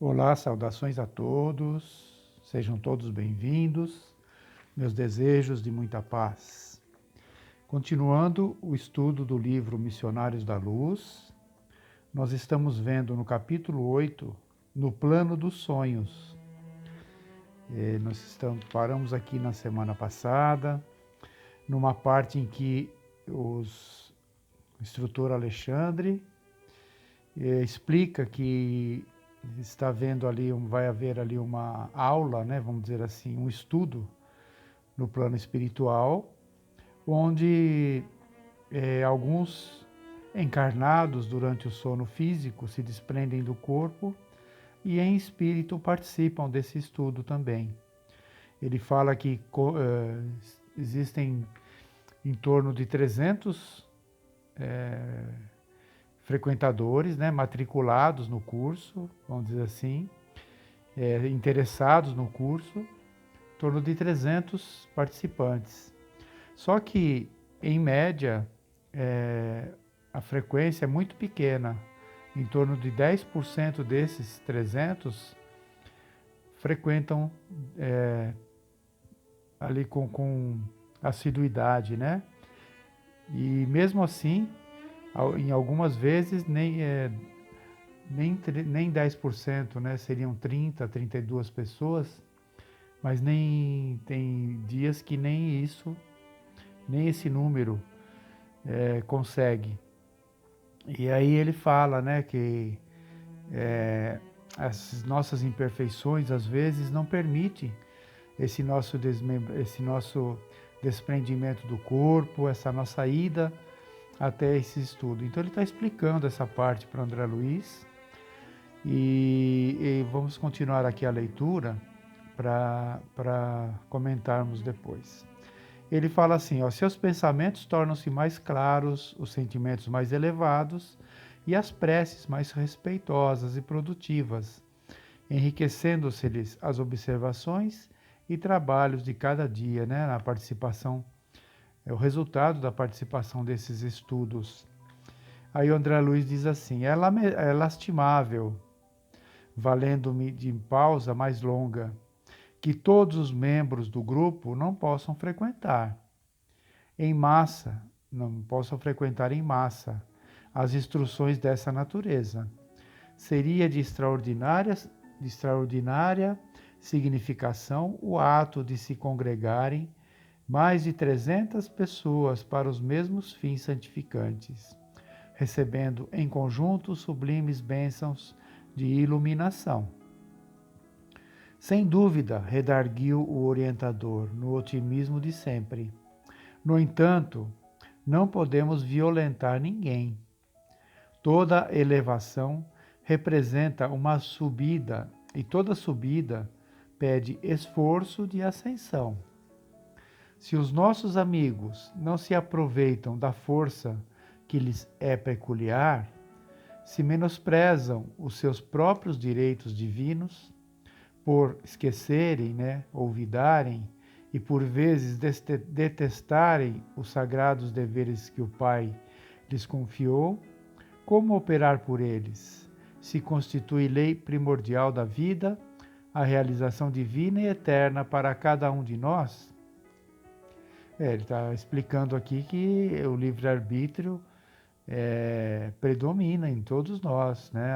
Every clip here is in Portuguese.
Olá, saudações a todos, sejam todos bem-vindos, meus desejos de muita paz. Continuando o estudo do livro Missionários da Luz, nós estamos vendo no capítulo 8, no plano dos sonhos. Paramos aqui na semana passada, numa parte em que o instrutor Alexandre explica que está vendo ali, vai haver ali uma aula, né, vamos dizer assim, um estudo no plano espiritual, onde alguns encarnados durante o sono físico se desprendem do corpo e em espírito participam desse estudo também. Ele fala que existem em torno de 300 frequentadores, né, matriculados no curso, vamos dizer assim, interessados no curso, em torno de 300 participantes. Só que, em média, a frequência é muito pequena. Em torno de 10% desses 300 frequentam ali com assiduidade, né? E mesmo assim, em algumas vezes, nem 10%, né? Seriam 30, 32 pessoas, mas nem tem dias que nem isso, nem esse número consegue. E aí ele fala, né, que as nossas imperfeições às vezes não permitem esse nosso desprendimento do corpo, essa nossa ida até esse estudo. Então ele está explicando essa parte para André Luiz e vamos continuar aqui a leitura para comentarmos depois. Ele fala assim, ó, seus pensamentos tornam-se mais claros, os sentimentos mais elevados e as preces mais respeitosas e produtivas, enriquecendo-se-lhes as observações e trabalhos de cada dia, né, na participação, é o resultado da participação desses estudos. Aí o André Luiz diz assim, é lastimável, valendo-me de pausa mais longa, que todos os membros do grupo não possam frequentar em massa as instruções dessa natureza. Seria de extraordinária significação o ato de se congregarem mais de 300 pessoas para os mesmos fins santificantes, recebendo em conjunto sublimes bênçãos de iluminação. Sem dúvida, redarguiu o orientador, no otimismo de sempre. No entanto, não podemos violentar ninguém. Toda elevação representa uma subida e toda subida pede esforço de ascensão. Se os nossos amigos não se aproveitam da força que lhes é peculiar, se menosprezam os seus próprios direitos divinos, por esquecerem, né, olvidarem e por vezes detestarem os sagrados deveres que o Pai lhes confiou, como operar por eles? Se constitui lei primordial da vida, a realização divina e eterna para cada um de nós? Ele está explicando aqui que o livre-arbítrio predomina em todos nós, né?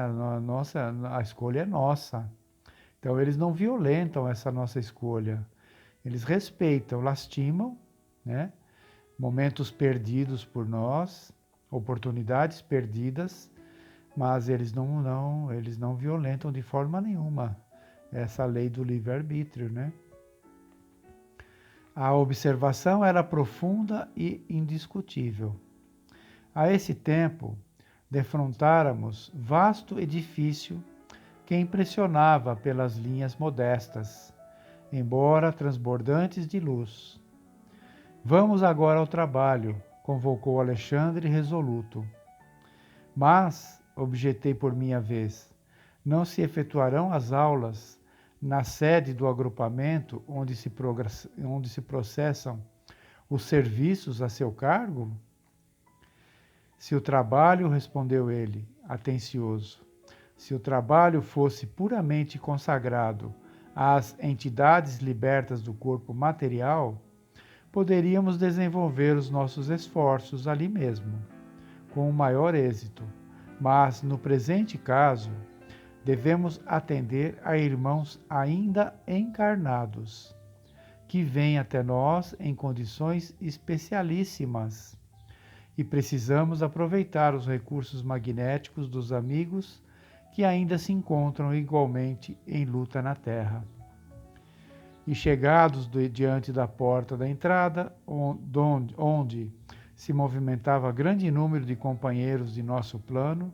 A escolha é nossa. Então eles não violentam essa nossa escolha. Eles respeitam, lastimam, né? Momentos perdidos por nós, oportunidades perdidas, mas eles não violentam de forma nenhuma essa lei do livre-arbítrio, né? A observação era profunda e indiscutível. A esse tempo, defrontáramos vasto edifício que impressionava pelas linhas modestas, embora transbordantes de luz. Vamos agora ao trabalho, convocou Alexandre resoluto. Mas, objetei por minha vez, não se efetuarão as aulas na sede do agrupamento onde se processam os serviços a seu cargo? Se o trabalho, respondeu ele, atencioso, Se o trabalho fosse puramente consagrado às entidades libertas do corpo material, poderíamos desenvolver os nossos esforços ali mesmo, com o maior êxito. Mas, no presente caso, devemos atender a irmãos ainda encarnados, que vêm até nós em condições especialíssimas, e precisamos aproveitar os recursos magnéticos dos amigos que ainda se encontram igualmente em luta na Terra. E chegados diante da porta da entrada, onde se movimentava grande número de companheiros de nosso plano,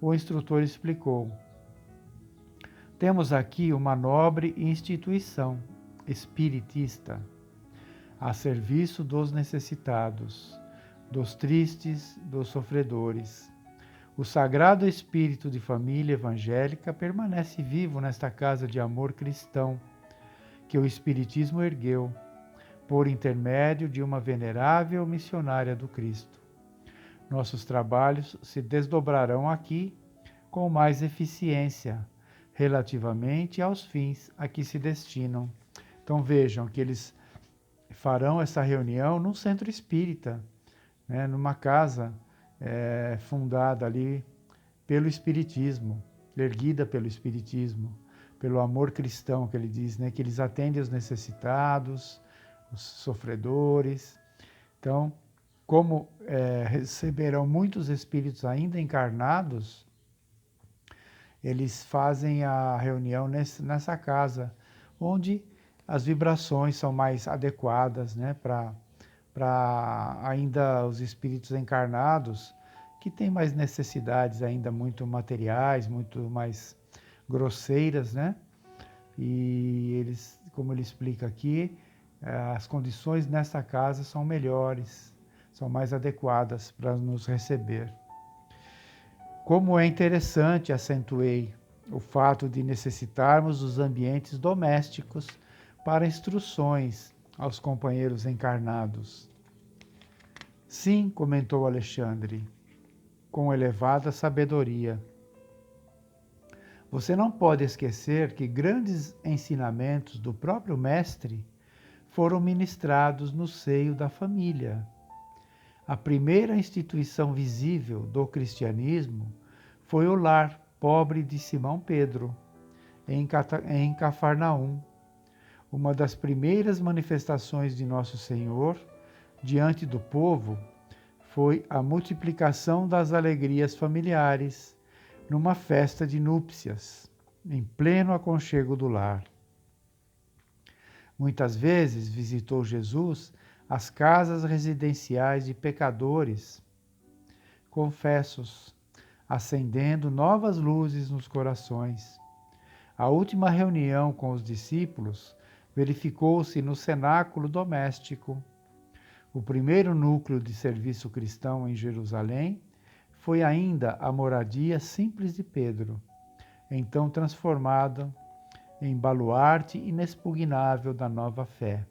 o instrutor explicou: temos aqui uma nobre instituição espiritista, a serviço dos necessitados, dos tristes, dos sofredores. O sagrado espírito de família evangélica permanece vivo nesta casa de amor cristão, que o Espiritismo ergueu, por intermédio de uma venerável missionária do Cristo. Nossos trabalhos se desdobrarão aqui com mais eficiência, relativamente aos fins a que se destinam. Então vejam que eles farão essa reunião num centro espírita, né, numa casa fundada ali pelo Espiritismo, erguida pelo Espiritismo, pelo amor cristão que ele diz, né, que eles atendem os necessitados, os sofredores. Então, como receberão muitos espíritos ainda encarnados, eles fazem a reunião nessa casa, onde as vibrações são mais adequadas, né, para ainda os espíritos encarnados, que têm mais necessidades ainda muito materiais, muito mais grosseiras, né? E eles, como ele explica aqui, as condições nessa casa são melhores, são mais adequadas para nos receber. Como é interessante, acentuei, o fato de necessitarmos dos ambientes domésticos para instruções aos companheiros encarnados. Sim, comentou Alexandre, com elevada sabedoria. Você não pode esquecer que grandes ensinamentos do próprio Mestre foram ministrados no seio da família. A primeira instituição visível do cristianismo foi o lar pobre de Simão Pedro, em Cafarnaum. Uma das primeiras manifestações de Nosso Senhor diante do povo foi a multiplicação das alegrias familiares numa festa de núpcias, em pleno aconchego do lar. Muitas vezes visitou Jesus as casas residenciais de pecadores, confessos, acendendo novas luzes nos corações. A última reunião com os discípulos verificou-se no cenáculo doméstico. O primeiro núcleo de serviço cristão em Jerusalém foi ainda a moradia simples de Pedro, então transformada em baluarte inexpugnável da nova fé.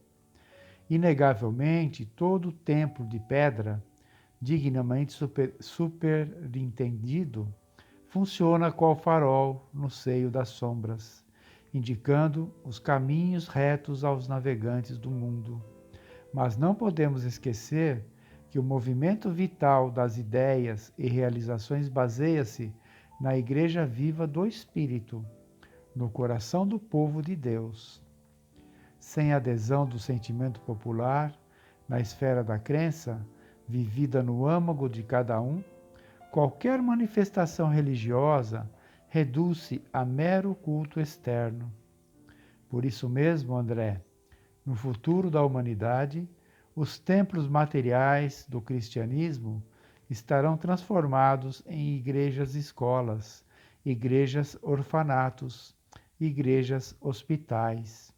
Inegavelmente, todo o templo de pedra, dignamente superintendido, funciona qual farol no seio das sombras, indicando os caminhos retos aos navegantes do mundo. Mas não podemos esquecer que o movimento vital das ideias e realizações baseia-se na Igreja viva do Espírito, no coração do povo de Deus. Sem adesão do sentimento popular, na esfera da crença, vivida no âmago de cada um, qualquer manifestação religiosa reduz-se a mero culto externo. Por isso mesmo, André, no futuro da humanidade, os templos materiais do cristianismo estarão transformados em igrejas-escolas, igrejas orfanatos, igrejas hospitais,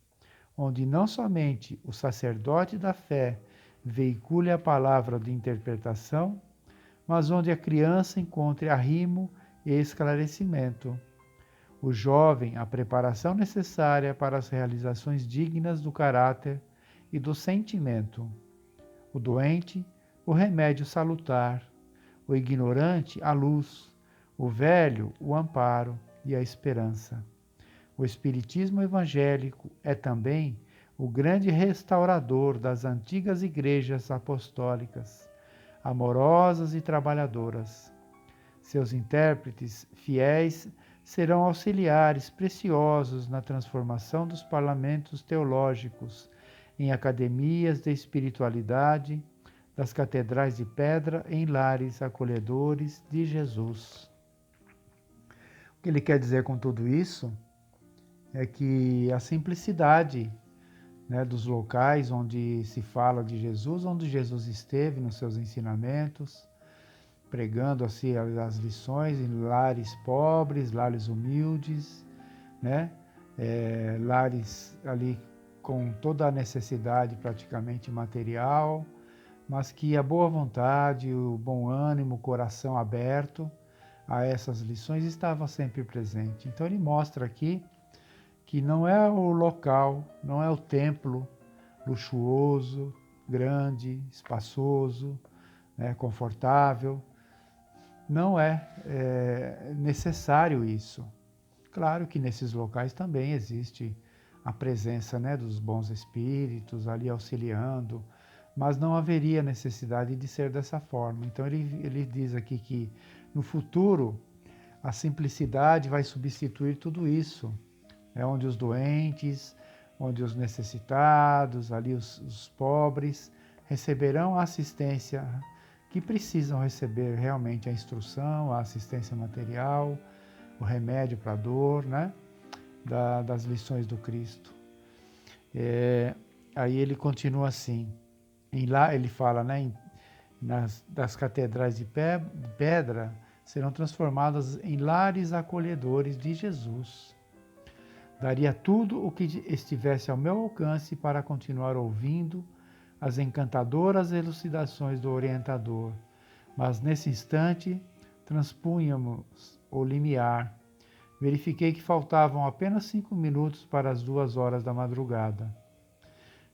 onde não somente o sacerdote da fé veicule a palavra de interpretação, mas onde a criança encontre arrimo e esclarecimento, o jovem a preparação necessária para as realizações dignas do caráter e do sentimento, o doente o remédio salutar, o ignorante a luz, o velho o amparo, e a esperança. O Espiritismo evangélico é também o grande restaurador das antigas igrejas apostólicas, amorosas e trabalhadoras. Seus intérpretes fiéis serão auxiliares preciosos na transformação dos parlamentos teológicos em academias de espiritualidade, das catedrais de pedra em lares acolhedores de Jesus. O que ele quer dizer com tudo isso é que a simplicidade, né, dos locais onde se fala de Jesus, onde Jesus esteve nos seus ensinamentos, pregando assim as lições em lares pobres, lares humildes, né, lares ali com toda a necessidade praticamente material, mas que a boa vontade, o bom ânimo, o coração aberto a essas lições estava sempre presente. Então ele mostra aqui que não é o local, não é o templo luxuoso, grande, espaçoso, né, confortável. Não é necessário isso. Claro que nesses locais também existe a presença, né, dos bons espíritos ali auxiliando, mas não haveria necessidade de ser dessa forma. Então ele diz aqui que no futuro a simplicidade vai substituir tudo isso. É onde os doentes, onde os necessitados, ali os pobres, receberão a assistência que precisam receber realmente, a instrução, a assistência material, o remédio para a dor, né? Das lições do Cristo. Aí ele continua assim, lá ele fala, né, das catedrais de pedra serão transformadas em lares acolhedores de Jesus. Daria tudo o que estivesse ao meu alcance para continuar ouvindo as encantadoras elucidações do orientador, mas nesse instante transpunhamos o limiar. Verifiquei que faltavam apenas 5 minutos para as 2 horas da madrugada.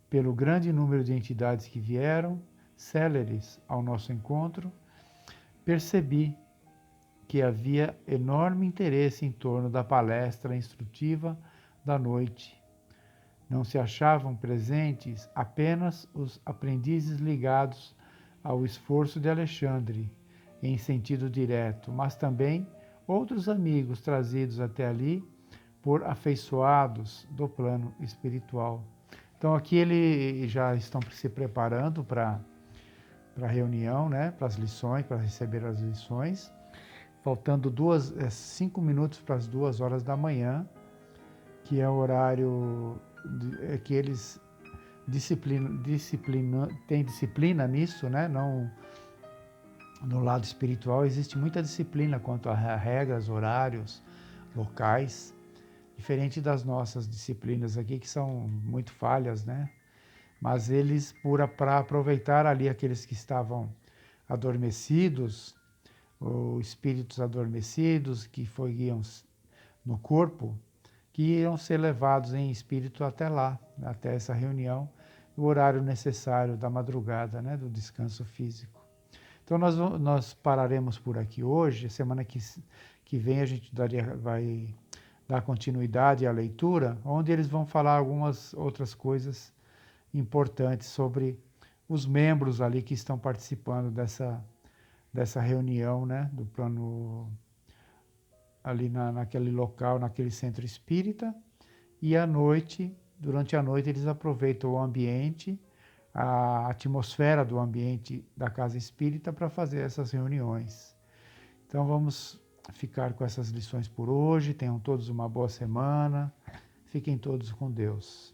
Pelo grande número de entidades que vieram, céleres ao nosso encontro, percebi que havia enorme interesse em torno da palestra instrutiva da noite. Não se achavam presentes apenas os aprendizes ligados ao esforço de Alexandre, em sentido direto, mas também outros amigos trazidos até ali por afeiçoados do plano espiritual. Então aqui eles já estão se preparando para a reunião, né, para as lições, para receber as lições, faltando 5 minutos para as 2 horas da manhã, que é o horário que eles têm disciplina nisso, né? Não, no lado espiritual existe muita disciplina quanto a regras, horários, locais, diferente das nossas disciplinas aqui, que são muito falhas, né? Mas eles, para aproveitar ali aqueles que estavam adormecidos, ou espíritos adormecidos que iam no corpo, que iam ser levados em espírito até lá, até essa reunião, o horário necessário da madrugada, né, do descanso físico. Então nós pararemos por aqui hoje. Semana que vem a gente vai dar continuidade à leitura, onde eles vão falar algumas outras coisas importantes sobre os membros ali que estão participando dessa reunião, né, do plano ali naquele local, naquele centro espírita, e à noite, durante a noite, eles aproveitam o ambiente, a atmosfera do ambiente da casa espírita para fazer essas reuniões. Então vamos ficar com essas lições por hoje. Tenham todos uma boa semana. Fiquem todos com Deus.